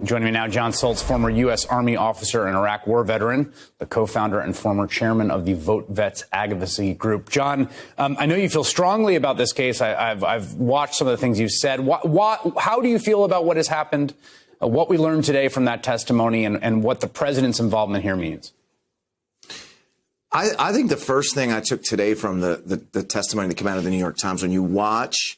Joining me now, John Sultz, former U.S. Army officer and Iraq war veteran, the co-founder and former chairman of the Vote Vets advocacy group. John, I know you feel strongly about this case. I've watched some of the things you've said. How do you feel about what has happened, what we learned today from that testimony, and what the president's involvement here means? I think the first thing I took today from the testimony that came out of the New York Times, when you watch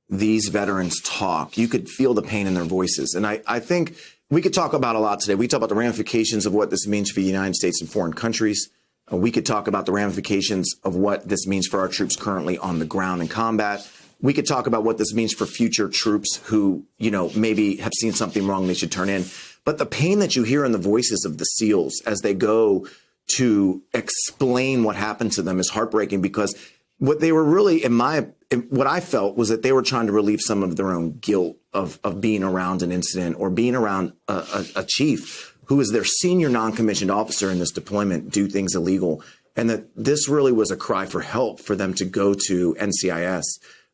these veterans talk, you could feel the pain in their voices. And I think we could talk about a lot today. We talk about the ramifications of what this means for the United States and foreign countries. We could talk about the ramifications of what this means for our troops currently on the ground in combat. We could talk about what this means for future troops who, maybe have seen something wrong they should turn in. But the pain that you hear in the voices of the SEALs as they go to explain what happened to them is heartbreaking, because what they were really, what I felt was that they were trying to relieve some of their own guilt of being around an incident or being around a chief who is their senior non-commissioned officer in this deployment do things illegal. And that this really was a cry for help for them to go to NCIS.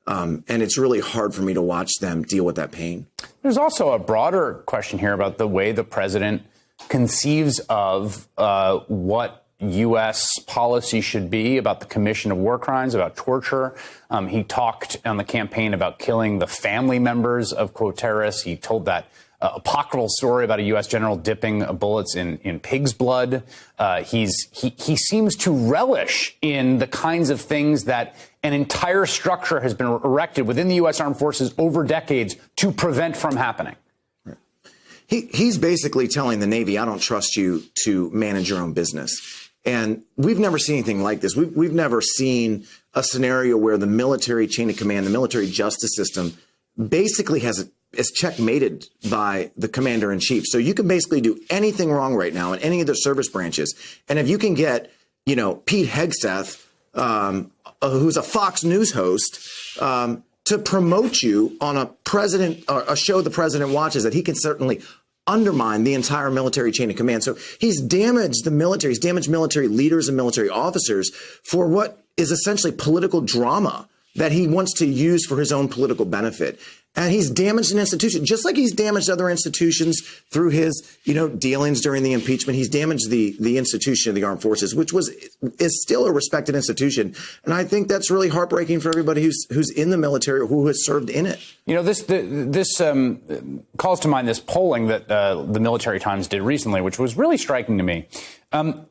And it's really hard for me to watch them deal with that pain. There's also a broader question here about the way the president conceives of what U.S. policy should be about the commission of war crimes, about torture. He talked on the campaign about killing the family members of, quote, terrorists. He told that apocryphal story about a U.S. general dipping bullets in pig's blood. He seems to relish in the kinds of things that an entire structure has been erected within the U.S. Armed Forces over decades to prevent from happening. He's basically telling the Navy, I don't trust you to manage your own business. And we've never seen anything like this. We've never seen a scenario where the military chain of command, the military justice system, basically is checkmated by the commander in chief. So you can basically do anything wrong right now in any of their service branches. And if you can get, Pete Hegseth, who's a Fox News host, to promote you on a show the president watches, that he can certainly undermine the entire military chain of command. So he's damaged the military. He's damaged military leaders and military officers for what is essentially political drama that he wants to use for his own political benefit. And he's damaged an institution, just like he's damaged other institutions through his, dealings during the impeachment. He's damaged the institution of the armed forces, which is still a respected institution. And I think that's really heartbreaking for everybody who's in the military or who has served in it. This calls to mind this polling that the Military Times did recently, which was really striking to me.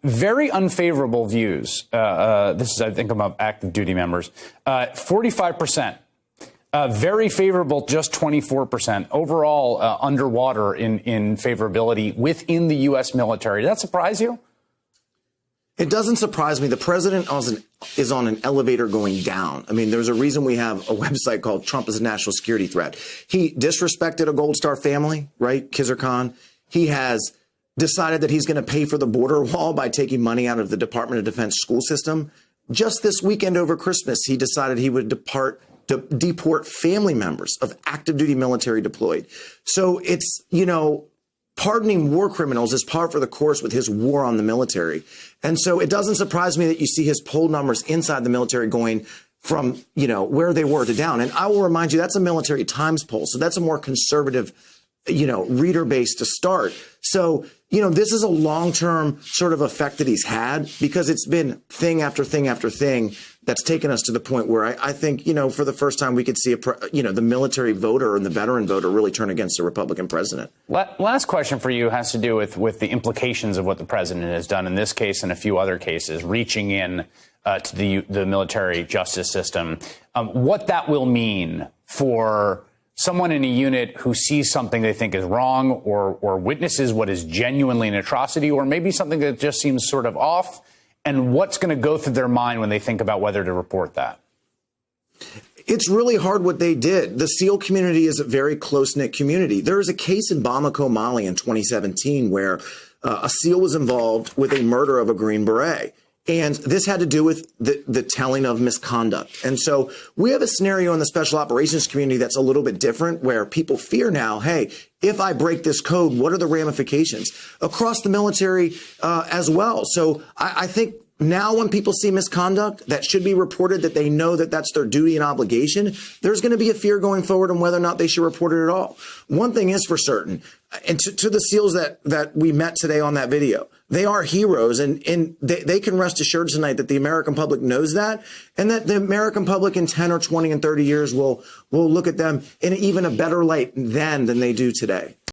Very unfavorable views. This is, I think, about active duty members. 45%. Very favorable, just 24%. Overall, underwater in favorability within the U.S. military. Does that surprise you? It doesn't surprise me. The president is on an elevator going down. I mean, there's a reason we have a website called Trump is a National Security Threat. He disrespected a Gold Star family, right? Khizr Khan. He has decided that he's going to pay for the border wall by taking money out of the Department of Defense school system. Just this weekend over Christmas, he decided he would deport family members of active duty military deployed. So it's, pardoning war criminals is par for the course with his war on the military. And so it doesn't surprise me that you see his poll numbers inside the military going from, where they were to down. And I will remind you, that's a Military Times poll. So that's a more conservative, reader base to start. So, this is a long-term sort of effect that he's had, because it's been thing after thing after thing that's taken us to the point where I think, for the first time we could see, the military voter and the veteran voter really turn against the Republican president. Last question for you has to do with the implications of what the president has done in this case and a few other cases, reaching in to the military justice system. What that will mean for someone in a unit who sees something they think is wrong or witnesses what is genuinely an atrocity, or maybe something that just seems sort of off, and what's going to go through their mind when they think about whether to report that? It's really hard what they did. The SEAL community is a very close-knit community. There was a case in Bamako, Mali in 2017 where a SEAL was involved with a murder of a Green Beret. And this had to do with the telling of misconduct. And so we have a scenario in the special operations community that's a little bit different, where people fear now, hey, if I break this code, what are the ramifications across the military as well? So I think now when people see misconduct that should be reported, that they know that that's their duty and obligation, there's going to be a fear going forward on whether or not they should report it at all. One thing is for certain, and to the SEALs that we met today on that video, they are heroes, and they can rest assured tonight that the American public knows that, and that the American public in 10 or 20 and 30 years will look at them in even a better light then than they do today.